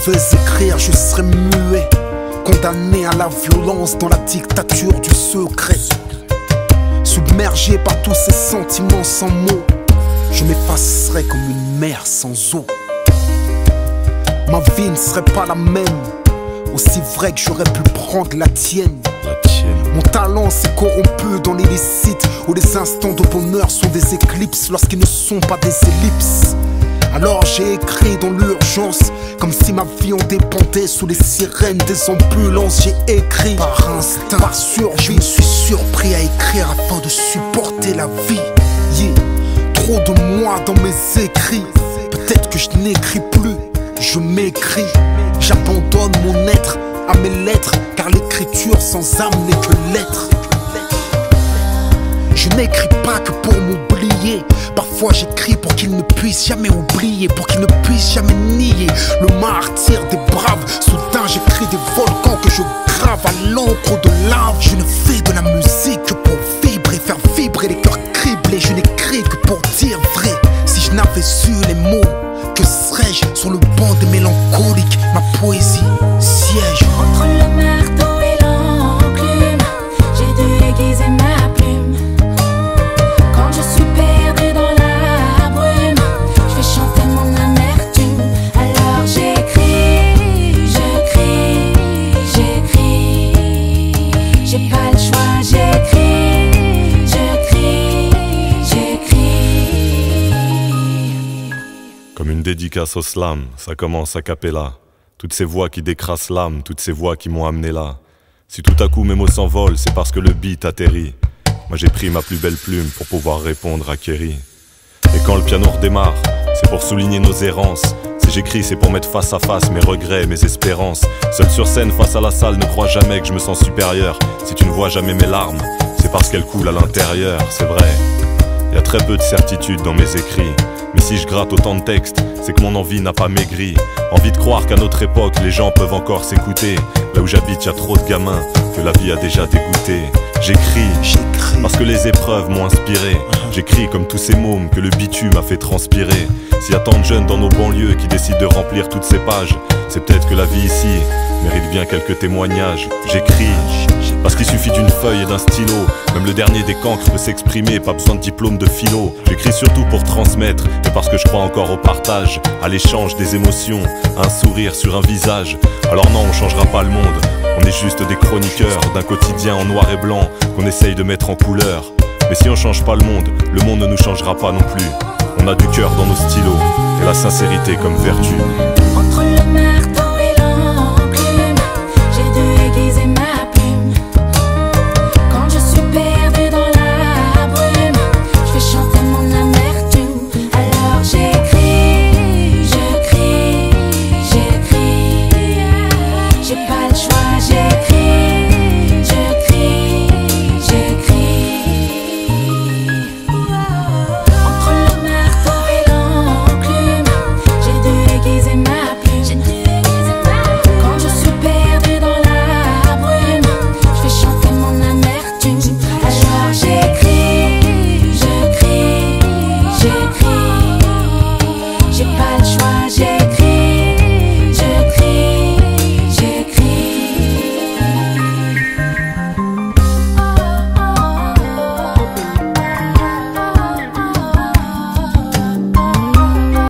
devais écrire, je serais muet, condamné à la violence dans la dictature du secret. Submergé par tous ces sentiments sans mots, je m'effacerais comme une mer sans eau. Ma vie ne serait pas la même, aussi vrai que j'aurais pu prendre la tienne. Mon talent s'est corrompu dans l'illicite, où les instants de bonheur sont des éclipses lorsqu'ils ne sont pas des ellipses. Alors j'ai écrit dans l'urgence, comme si ma vie en dépendait, sous les sirènes des ambulances. J'ai écrit par instinct, par survie. Je me suis surpris à écrire afin de supporter la vie. Trop de moi dans mes écrits, peut-être que je n'écris plus, je m'écris. J'abandonne mon être à mes lettres, car l'écriture sans âme n'est que lettre. Je n'écris pas que pour m'oublier, parfois j'écris pour qu'il ne puisse jamais oublier, pour qu'il ne puisse jamais nier le martyre des braves. Soudain j'écris des volcans que je grave à l'encre de lave. Je ne fais de la musique que pour vibrer, faire vibrer les cœurs criblés. Je n'écris que pour dire vrai. Si je n'avais su les mots, que serais-je sur le banc des mélancoliques? Ma poésie siège entre le marteau et l'enclume. J'ai dû aiguiser ma plume. Quand je suis perdu dans la brume, je fais chanter mon amertume. Alors j'écris, je crie, j'écris. J'ai pas le choix, j'écris, je crie, j'écris. Comme une dédicace au slam, ça commence a cappella. Toutes ces voix qui décrassent l'âme, toutes ces voix qui m'ont amené là. Si tout à coup mes mots s'envolent, c'est parce que le beat atterrit. Moi j'ai pris ma plus belle plume pour pouvoir répondre à Kerry. Et quand le piano redémarre, c'est pour souligner nos errances. Si j'écris, c'est pour mettre face à face mes regrets, mes espérances. Seul sur scène, face à la salle, ne crois jamais que je me sens supérieur. Si tu ne vois jamais mes larmes, c'est parce qu'elles coulent à l'intérieur, c'est vrai. Y a très peu de certitude dans mes écrits, mais si je gratte autant de textes, c'est que mon envie n'a pas maigri. Envie de croire qu'à notre époque, les gens peuvent encore s'écouter. Là où j'habite, y a trop de gamins que la vie a déjà dégoûté. J'écris parce que les épreuves m'ont inspiré. J'écris comme tous ces mômes que le bitume a fait transpirer. S'il y a tant de jeunes dans nos banlieues qui décident de remplir toutes ces pages, c'est peut-être que la vie ici mérite bien quelques témoignages. J'écris parce qu'il suffit d'une feuille et d'un stylo. Même le dernier des cancres peut s'exprimer, pas besoin de diplôme de philo. J'écris surtout pour transmettre, et parce que je crois encore au partage, à l'échange des émotions, à un sourire sur un visage. Alors non, on changera pas le monde, on est juste des chroniqueurs d'un quotidien en noir et blanc qu'on essaye de mettre en couleur. Mais si on change pas le monde ne nous changera pas non plus. On a du cœur dans nos stylos, et la sincérité comme vertu. Entre le marteau